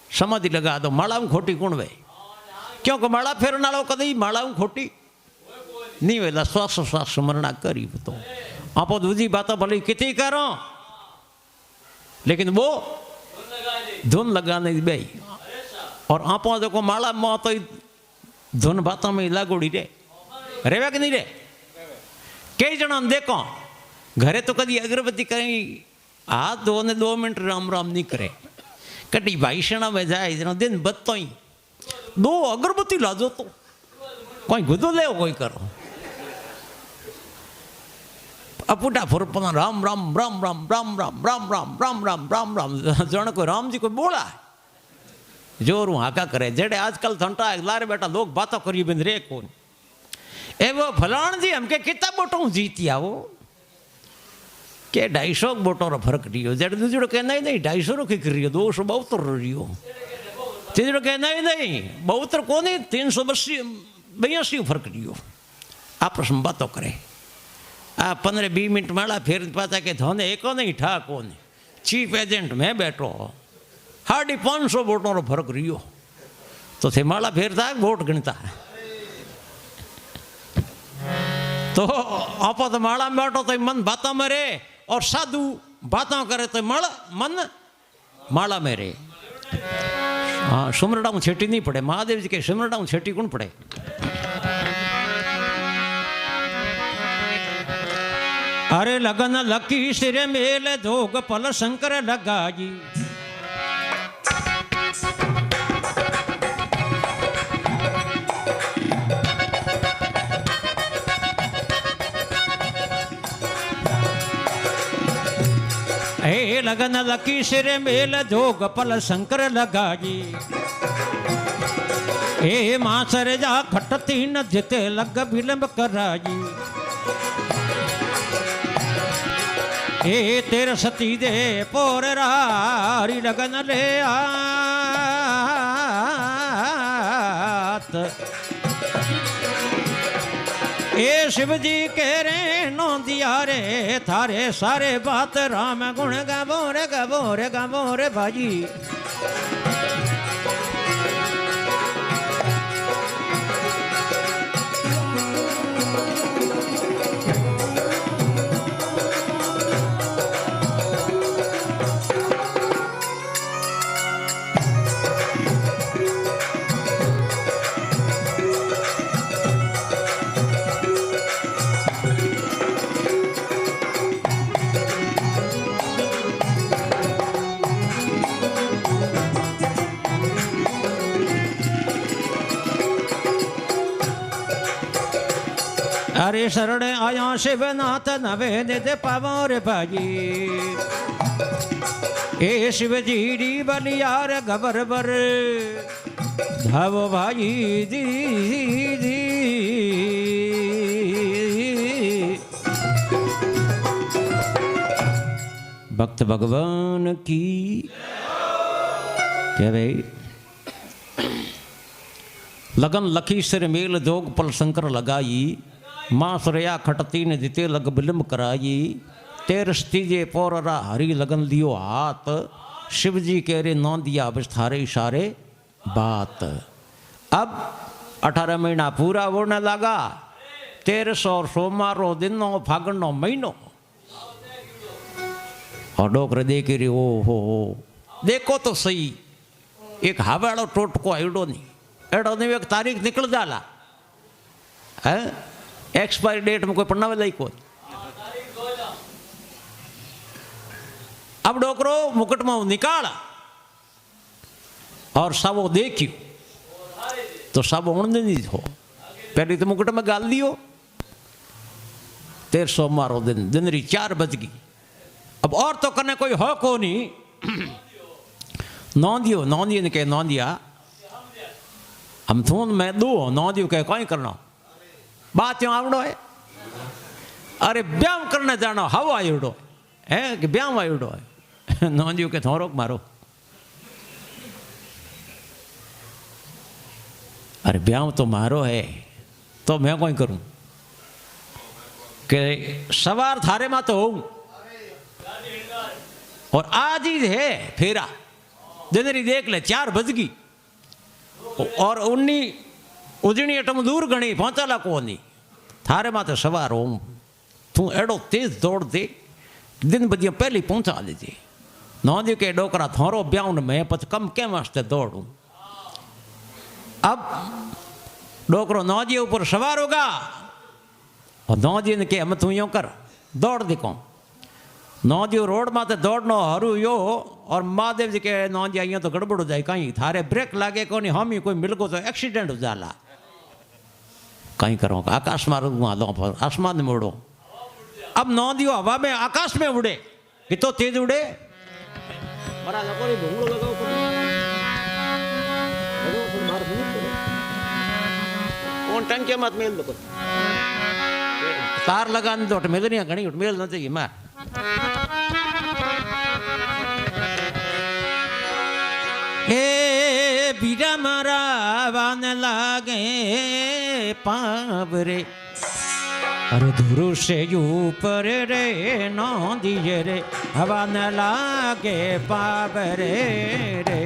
समाधि लगा दो माला में खोटी कौन वे क्योंकि माला फेरना लो कदी माला में खोटी नहीं वेला श्वास श्वास स्मरणा करी तो आप दूसरी बात भले कितनी करो लेकिन वो धुन लगाने बे और आप देखो माला में तो धुन बातों में लागोड़ी रे कि नहीं रे। कई जना देखो घरे तो कभी अगरबत्ती करें हाथ धो ने 2 मिनट राम राम नहीं करे कटी भाईशणा में जाए जना दिन बत्तो ही 2 अगरबत्ती लाजो तो कोई गुदो ले कोई करो अपुटा फुरपना राम राम राम राम राम राम राम राम राम राम राम राम जन को राम जी को बोला जोरू हाका करे जेडे आजकल थंटा लारे बेटा लोग बातों करी बिंद रे कौन ए वो फलाण जी हमके कितना बोटो जीती आओ के 250 बोटो रो फर्क रियो जेडे दूसरो के नहीं नहीं 250 रो की करियो 272 रियो तीसरो के नहीं नहीं 72 कोनी 382 फर्क रियो आपस में बातों करे आ 15-20 मिनट माला फिर पाता के धोने एको नहीं ठा कौन चीफ एजेंट में बैठो 550 वोटों रो फर्क रियो तो थे माला फेरता है वोट गिनता है तो आप तो माला में बैठो तो मन बातों में रहे और साधु बातों करे तो मन माला में रहे। हाँ सुमरडा में छेटी नहीं पड़े, महादेव जी के सुमरडा में छेटी कौन पड़े। अरे लगन लकी सिर मेल जोग पल शंकर लगाई, हे लगन लकी सिर मेल जोग पल शंकर लगाई, हे मासर जा खटती न जिते लग विलंब कराई, हे तेर सती दे पोर रारी लगन ले आत, ए शिव जी कह रे नो दिया रे थारे सारे बात राम गुण गावो रे गावो रे गावो रे भाजी। अरे शरण आया शिवनाथ नवे निध पावो रे भाई, ए शिव जी डी बलियार गबर बर धावो भाई दी दी। भक्त भगवान की क्या भाई। लगन लखी सिर मेल जोग पल शंकर लगाई, मां सरया खटती ने दिते लग बिलम्ब कराई, तेर स्तीजे पौररा हरी लगन लियो हाथ, शिव जी कह रे नौ दिया विस्तारे इशारे बात। अब 18 महीना पूरा होने लगा, 1300 सोमवारो दिनो फागणो महीनो, और डोकर देख रही ओ हो देखो तो सही एक हवाड़ो टोटको एडो नहीं, एडो नहीं एक तारीख निकल जाला है, एक्सपायरी डेट में कोई पढ़ना वाला ही कोई। अब डोकरो मुकुट में निकाला और सब वो देखियो तो सब उड़ने नहीं हो, पहले तो मुकुट में गाल दियो। 1300 मारो दिन री 4 बज गई। अब और तो करने कोई हो को नहीं, नौ दियो ने कहे नौ दिया हम थून में दो नौ दियो कहे कोई करना बात क्यों आवड़ो है। अरे ब्याम करने जाना हवा आयुड़ो है कि ब्याम आयुड़ो है। नौंदियों के थोरोक मारो। अरे ब्याम तो मारो है तो मैं कोई करूं कि सवार थारे में तो हूं और आज ही है फेरा जनरी देख ले 4 बज गई और उन्नी उजनी अटम दूर गणी पहुंचाला को नहीं थारे माते सवार हो तू एडो तेज दौड़ दे दिन बदिया पहले पहुंचा दीजिए नौदी के डोकरा थोरो ब्याउन में पच कम के वास्ते दौड़ू। अब डोकरो नौजी ऊपर सवार होगा और नौजी ने के हम तू यो कर दौड़ दिखो नौजी रोड माते दौड़नो हरू यो और महादेव जी के नौजी आई तो गड़बड़ हो जाए कहीं थारे ब्रेक लागे को नहीं हम ही कोई मिल को तो एक्सीडेंट हो जाला कहीं करो आकाश मारो आसमान में उड़ो। अब नौदियो हवा में आकाश में उड़े कि तो तेज उड़े टंके मत मेल दो तार लगाने दो मेल नहीं घनी मेल ना चाहिए मार हे बीरा मारा वान लागे पावरे अरे धुरु से ऊपर रे नौ दिए रे हवा न लागे पावरे रे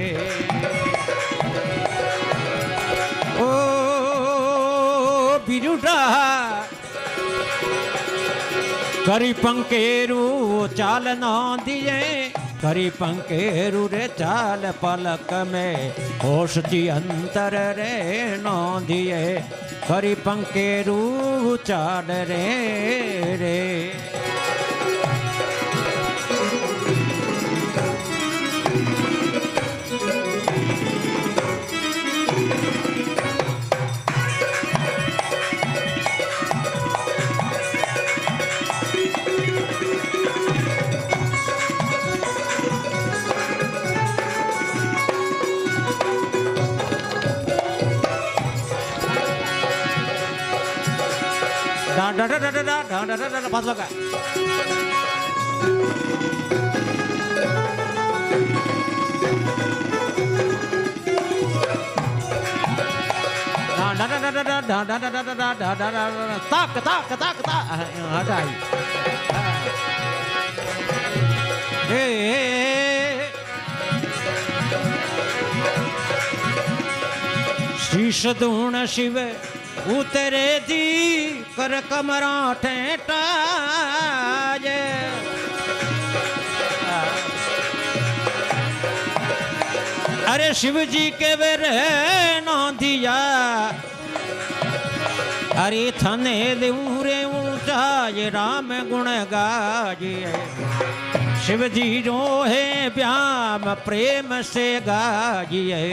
ओ बिरुटा करी पंकेरू चाल ना दिए, करी पंकेरू रे चाल पलक में, होश जी अंतर रे ना दिए, करी पंकेरू चाल रे रे। पाच लगा ताक ताक ताक ताक शीश धूण शिव उतरे दी कर कमरा ठेटा जे। अरे शिव जी के वर ना दिया, अरे थने दूरे ऊंचा ये राम गुण गाजिए। शिव जी जो है व्याम प्रेम से गाजिए।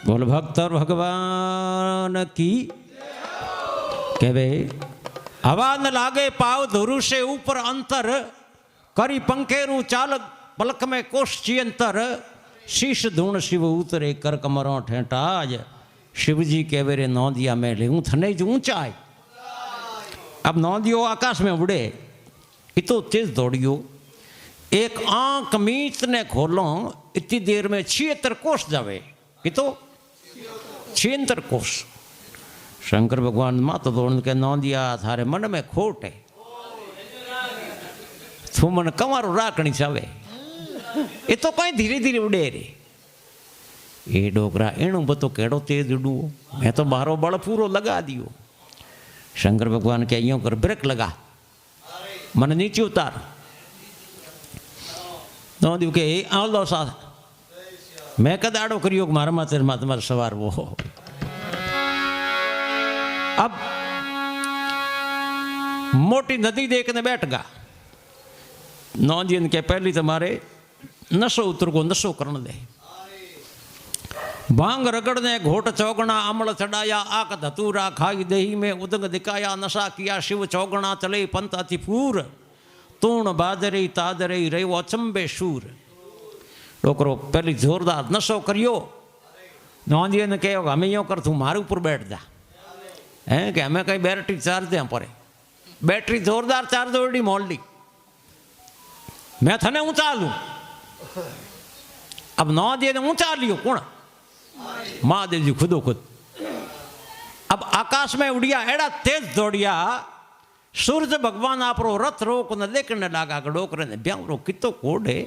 बोल भक्त और भगवान की कहवे। हवा न लागे पाव धुरु से ऊपर अंतर, करी पंखेरू चाल पलक में कोष चियंतर, शीश धूण शिव उतरे कर कमरों ठेटाज। शिव जी कहवे रे नौंदिया में ले थने जो ऊंचाई। अब नौंदियो आकाश में उड़े, इतो तेज दौड़ियो, एक आंख मीच ने खोलो, इतनी देर में 76 कोष जावे। कितो 76 कोष। शंकर भगवान माता दौड़ के नौंदिया थारे मन में खोट है, तू मन कमारो राखनी चावे। ये तो कहीं धीरे धीरे उड़े रे। ये डोकरा एणु बतो केड़ो तेज उड़ू, मैं तो मारो बल पूरो लगा दियो। शंकर भगवान के यूं कर ब्रेक लगा, मन नीचे उतार। नौंदियो के आओ लो साथ, मैं कदाड़ो करियो मारा माते माते सवार वो। अब मोटी नदी देखने बैठ गा। नौंदियन के पहली तुम्हारे नशो उतर को नशो करने दे। भांग रगड़ने घोट चौगना अमल चढ़ाया, आक धतूरा खाई दही में उदंग दिखाया, नशा किया शिव चौगना चले पंत अतिपूर, तूण बादरे तादरे रहो अचंबे शूर। डोकरो पहली जोरदार नशो करियो। नौंदिया ने कहो हमें यूँ कर, तू मारे ऊपर बैठ जा, हैं कि हमें कहीं बैटरी चार्ज दें पड़े। बैटरी जोरदार चार्ज होगी मोल्डी, मैं थने ऊंचा लूँ। अब नौंदिया ने ऊंचा लियो कौन? महादेव जी खुदो खुद। अब आकाश में उड़िया, एड़ा तेज दौड़िया, सूरज भगवान आपरो रथ रोक न देखने लगा। डोकरे ने ब्यावरो कितो कोडे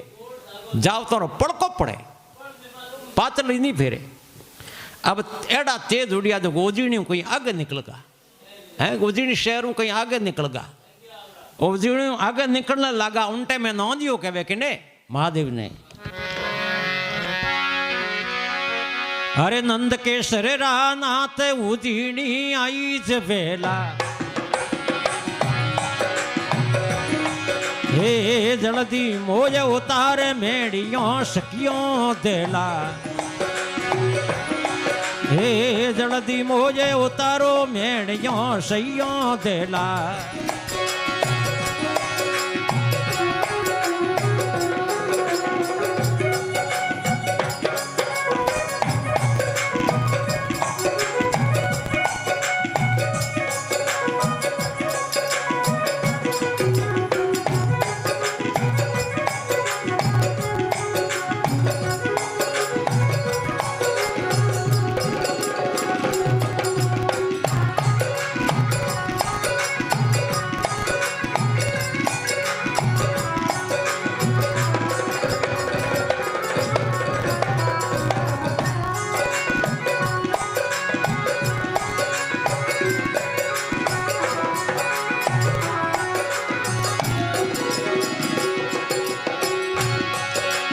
जाओ तो पड़को पड़े, पातली नहीं फेरे। अब एड़ा तेज उड़िया तो गोजीणी कहीं आगे निकल गा, है गोजीणी शहरों कहीं आगे निकल गा। गोजीणी आगे निकलने लगा, उन टाइम में नौंदियो कहवे कि ने महादेव ने। अरे नंद के सरेरा नाथ उजीणी आई जवेला, हे जल्दी मोज उतार मेड़ियों सखियों देला। हे जल्दी मोजे उतारो मेड़ियों सैयों देला।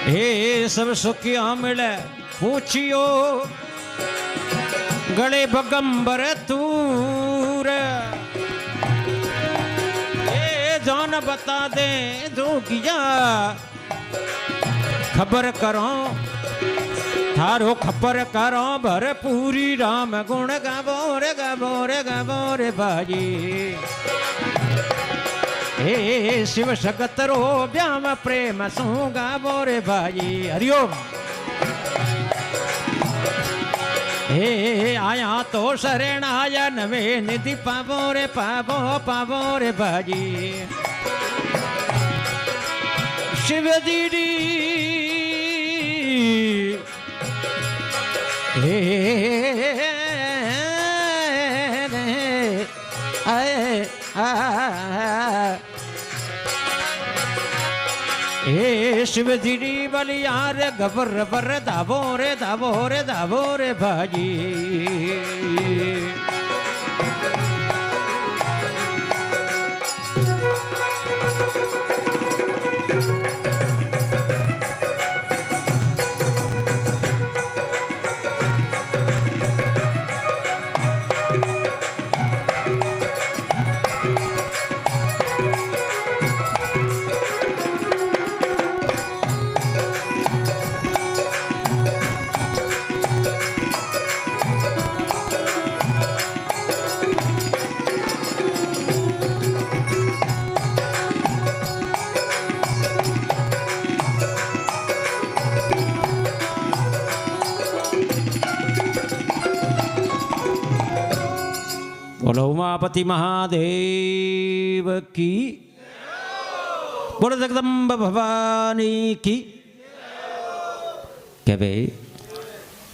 हे सब सुखिया मिले पूछियो गले बगंबर तूर ये जान बता दे जो किया खबर करो थारो खबर करो भरपूरी राम गुण गावो रे भाजी हे शिव सगत रो व्याम प्रेम सू गावो रे भाजी हरिओम हे आया तो शरण आया नवे निधि पावो रे भाजी शिव दीदी हे शिव दीदी बलियार गबर बर धावो रे भाजी बोलो उमापति महादेव की बोलो जगदम्ब भवानी की के भाई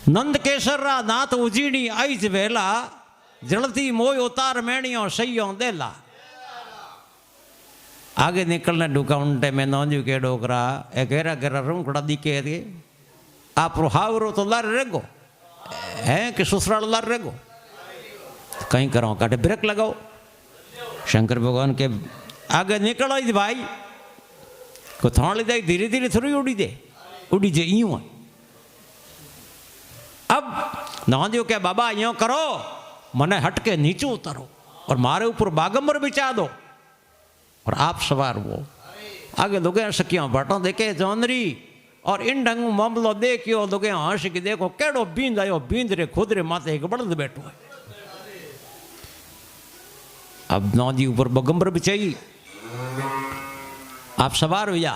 नंद केसर नाथ उजीणी आईज वेला जलती मोय उतार मेणियों सैयों देला आगे निकलने डुकाउंटे में नौंजू के डोकरा ए घेरा घेरा रूंकड़ा दिखे थे आप हावरो तो लर रेगो है कि ससुराल लर रेगो कहीं करो काटे ब्रेक लगाओ शंकर भगवान के आगे निकलो भाई को थोड़ा ले धीरे धीरे थोड़ी उड़ी जे यूं अब नौंदियो क्या बाबा यूं करो मने हटके नीचे उतारो और मारे ऊपर बागंबर बिछा दो और आप सवार वो आगे लोग सकिया बाटो देखे जौनरी और इन ढंग मामलो देखियो लोग हंस के देखो केड़ो बींद आयो बींद रे खुद रे माथे एक बड़द बैठो है अब नौजी ऊपर बगंबर बिछाई आप सवार हो जा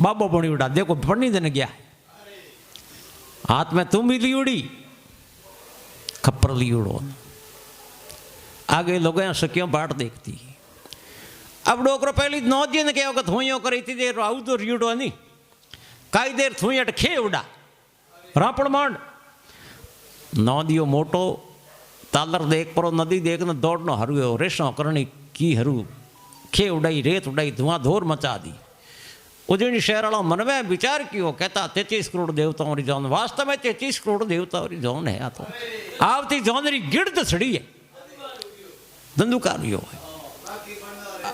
बाबो बनी उड़ा देखो पढ़नी देने गया हाथ में तुम भी ली उड़ी खप्पर ली उड़ो आगे लोग सकियों बाट देखती अब डोकरो पहली नौजी ने क्या थोइयों करी थी देर आऊ तो रीड़ो नहीं काई देर थोई अट खे उड़ा रापड़ मांड नौदियो मोटो तालर देख परो नदी देखना दौड़नो हरू रेशो करनी की हरू खे उड़ाई रेत उड़ाई धुआं धोर मचा दी उज्जैन शहर वालों मन में विचार कियो कहता 33 करोड़ देवताओं री जौन वास्तव में 33 करोड़ देवताओं री जौन है तो आवती जौन री गिड़त सड़ी है धंधुकारियो है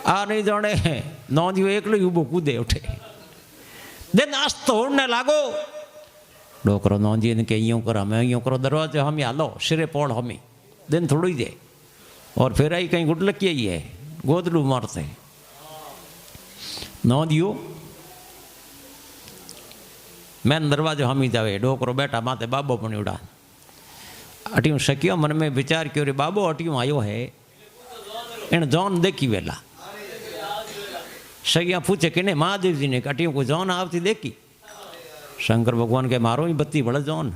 आ नहीं जाने नौदियो एकलो उबो कूदे उठे दिन अस्त होने लागो डोकरो नौजी ने के यूं करो मैं यूं करो दरवाजे हम आलो सिरे पोड़ हमी दिन थोड़ी दे और फिर आई कहीं गुडलकी ही है गोदलू मारते नौदियो मैं दरवाजे हम ही जावे डोकरो बैठा माते बाबो पण उड़ा अटियों शकियो मन में विचार क्यों रे बाबो अटियों आयो है इन जौन देखी वेला सगिया पूछे कि महादेव जी ने अटियों को जौन आवती देखी शंकर भगवान के मारो ही बत्ती बड़ा जौन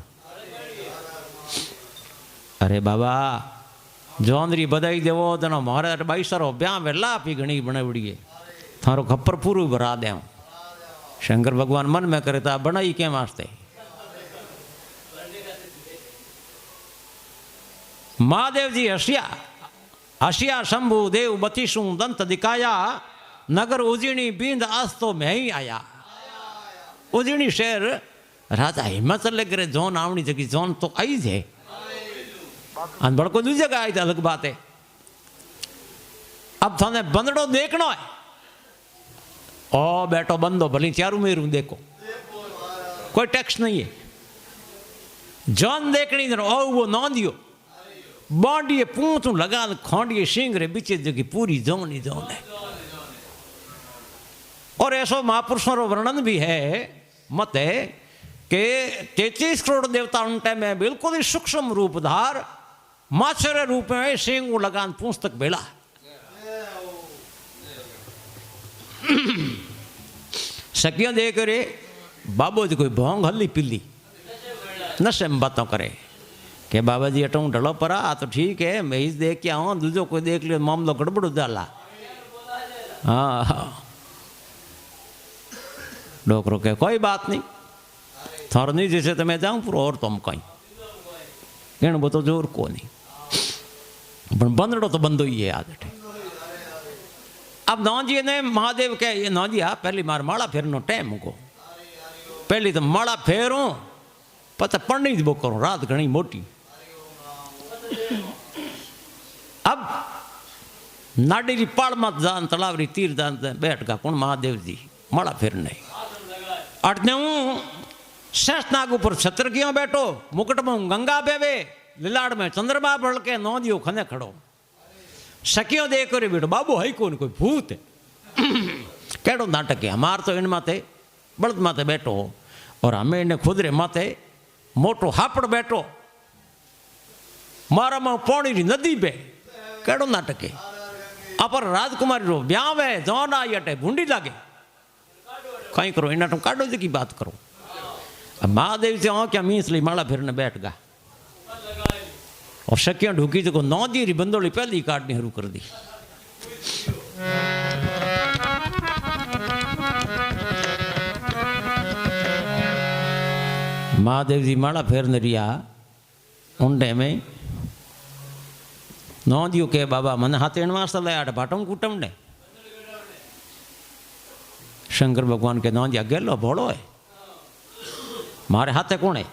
अरे बाबा जौन री बधाई देवो तना मारे बाई सरो ब्याह वेला पी घनी बनावड़ीए थारो खप्पर पूरू भरा दे शंकर भगवान मन में करे ता बनाई के वास्ते महादेव जी हसिया शंभु देव बतीसू दंत दिखाया नगर उजीणी बींद आस्तो में ही आया उजीणी शहर राजा हिमाचल करे जोन आवनी जगी जोन तो आई है अन बड़को दूसरी जगह आई अलग बात है अब थाने बंदड़ो देखना है ओ बैठो बंदो भली चारू मेरू देखो कोई टैक्स नहीं है। जान देखनी ओ वो ना दियो बांडिए पूंछ लगा खोंडिए सिंगरे बीचे जगह पूरी जोन ही जोन है। और ऐसा महापुरुषों का वर्णन भी है मत है कि 33 करोड़ देवता उन टाइम में बिल्कुल ही सूक्ष्म रूप धार माछरे रूप में सिंह लगान पूंछ तक बेला। सकिया दे करे बाबू जी कोई भोंग हल्ली पिल्ली नशे में बातों करे कि बाबा जी अटू ढलो पर आ तो ठीक है मैं इस देख के आऊँ दूजो कोई देख लियो मामलो गड़बड़ डाला। हाँ डोकरो के कोई बात नहीं थोर नहीं जैसे तो मैं जाऊँ पूरा और तुम कहीं कहने वो तो जोर को नहीं बंदड़ो तो बंदो ही है आज। अब नौजी ने महादेव के ये नौजी आ पहली मार माड़ा फेरनो टाइम को पहली तो माड़ा फेरूं पता पढ़नी थी वो करूं रात घनी मोटी। अब नाडी री पाड़ मत जान तलावरी तीर जान बैठ का कौन महादेव जी माड़ा फेरने अटने शेषनाग ऊपर छत्र क्यों बैठो मुकुट में गंगा बेवे लिलाड़ में चंद्रमा बढ़ के नौदियो खने खड़ो सकियों दे करे बेटो बाबू है कौन कोई भूत है। केड़ो नाटक है हमार तो इन माते बड़द माते बैठो और हमें इन्हें खुदरे माते मोटो हापड़ बैठो मारा में पौड़ी री नदी पे केड़ो नाटक है। अपर राजकुमारी रो ब्याह है जौन आई अटे भूंडी लागे कहीं करो इन्हें तुम काटो जी की बात करो। महादेव से आओ क्या मीस ली माला फिरने बैठ गा और शकियां ढूकी तो नौदी री बंदोली पहली काटनी शुरू कर दी। महादेव जी माला फेरने रिया उंडे में नौदियों के बाबा मन हाथे वास्ता लाया भाटम कूटम ने शंकर भगवान के नौदिया गेलो भोड़ो है मारे हाथे कौन है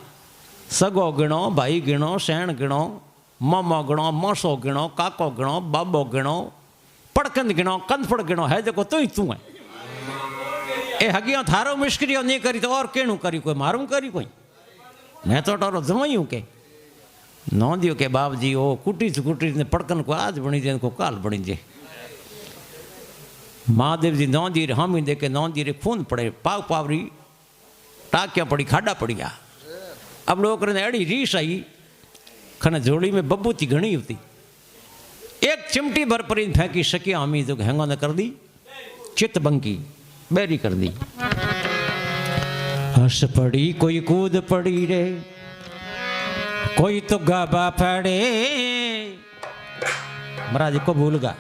सगो गिणो भाई गिणो सैण गिणो मामा गिणो मौसो गिणो काको गिणो बाबो गिणो पड़कंद गिणो कंदफड़ गिणो है जो तू ही तू है ए हगियो थारो मुश्किलियों नहीं करी तो और केणु करी कोई मारूं करी कोई मैं तो टोरो जमायूं के नौदियों के बाप जी ओ कुटी से कुटी ने पड़कन को आज बनी जे को काल बनी जे। महादेव जी नौदी रे हामी दे के नौदी रे खून पड़े पाव पावरी टाकिया पड़ी खाडा पड़िया। अब लोग ने अड़ी रीस आई खने जोड़ी में बब्बूती घनी होती एक चिमटी भर पर फेंकी सकिया हमी तो हैंगो ने कर दी चित बंकी बेरी कर दी। हंस पड़ी कोई कूद पड़ी रे कोई तो गाबा फाड़े महाराज को भूल गा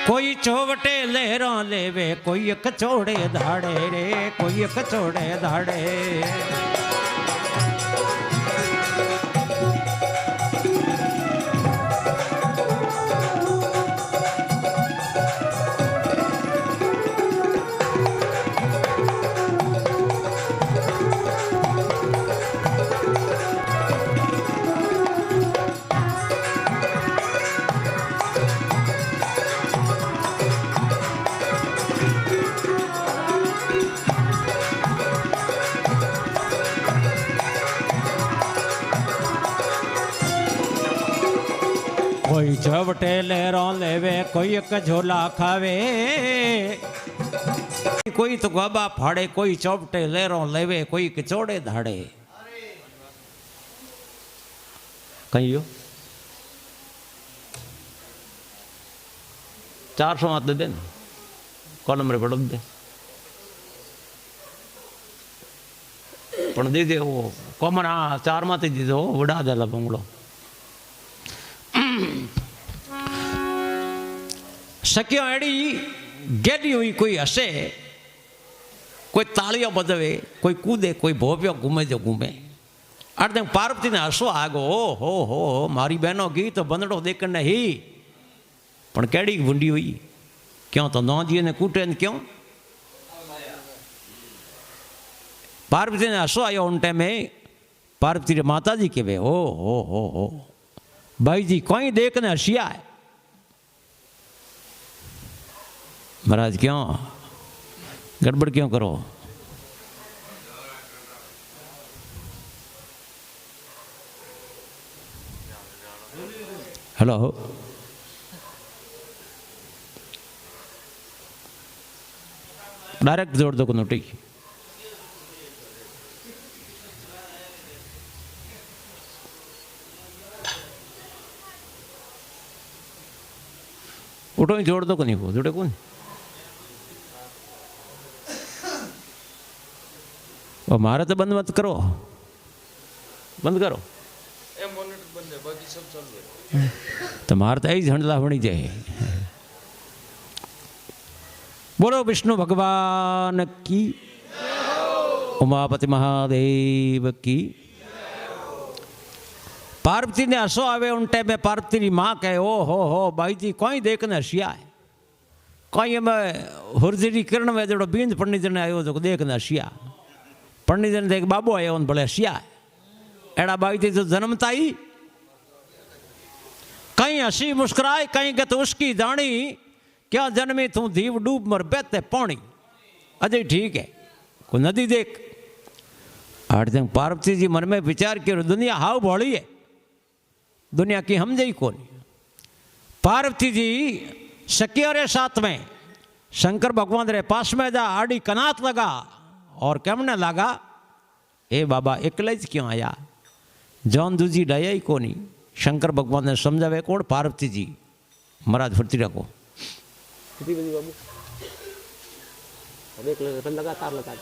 कोई चौवटे लहरों लेवे कोई कचौड़े धाड़े रे कोई कचौड़े धाड़े। कोई चवटे लहरों लेवे कोई एक झोला खावे कोई तो गाबा फाड़े कोई चौपटे लहरों लेवे कोई कचौड़े धाड़े। कहियो 400 मत दे कॉलम रे पढ़ो दे पण दे दे वो कॉमन हाँ 4 मत दी दो वड़ा दे ला बंगलो। शक्यो एड़ी गेली हुई कोई हसे कोई तालियों बजवे कोई कूदे कोई भोपियो घूमे जो घूमे अरे पार्वती ने हसो आगो हो मारी बहनों की तो बंदड़ो देखने नहीं पण केड़ी भूंडी हुई क्यों तो नौजी ने कूटे ने क्यों पार्वती ने हसो आयो उन टाइम में पार्वती रे माता जी के वे हो भाई जी कोई देखने हसिया है महाराज क्यों गड़बड़ क्यों करो हेलो डायरेक्ट जोड़ दो को नोटी उठो ही जोड़ दो को नहीं को जुड़े कौन और मारे तो बंद मत करो बंद करो तुम्हारे तो यही झंडला होनी चाहिए बोलो विष्णु भगवान की उमापति महादेव की पार्वती ने हसो आवे उन टाइम में पार्वती की माँ कहे ओ हो भाई जी कोई देखने हसिया है कोई मैं हुरजरी किरण में जो बींद पंडित ने आयो जो देखने हसिया पंडित ने देख बाबू आयो उन बोले हसिया है एड़ा बाई थी तो जन्मता ही कहीं हसी मुस्कुराए कहीं के तो उसकी दाणी क्या जन्मी तू दीव डूब मर बेते पानी अजय ठीक है को नदी देख आठ दिन पार्वती जी मन में विचार किया दुनिया हाउ भोली है दुनिया की हम जई कौन पार्वती जी सकियोरे साथ में शंकर भगवान रे पास में जा आड़ी कनात लगा और केमने लगा ए बाबा एकले ज क्यों आया जौन दूजी डया ही कोनी शंकर भगवान ने समझावे कौन पार्वती जी महाराज फुर्ती रखो लगातार लगा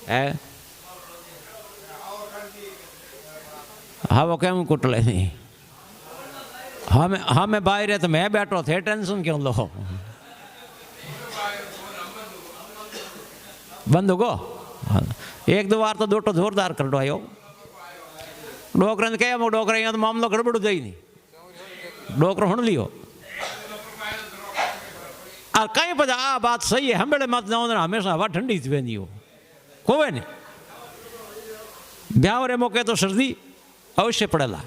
है हाँ वो क्या कुटले नहीं हाँ मैं बाहर है तो मैं बैठो थे टेंशन क्यों लो बंद हो गो एक दो बार तो दोटो जोरदार कर दो आयो डोकर ने कहा डोकर यहाँ तो मामलो गड़बड़ जाई नहीं डोकर हण लियो और कहीं पर आ बात सही है हम बेड़े मत जाओ हमेशा हवा ठंडी थी वेंदी हो कोवे ने ब्याह रे मौके तो सर्दी अवश्य पड़ेला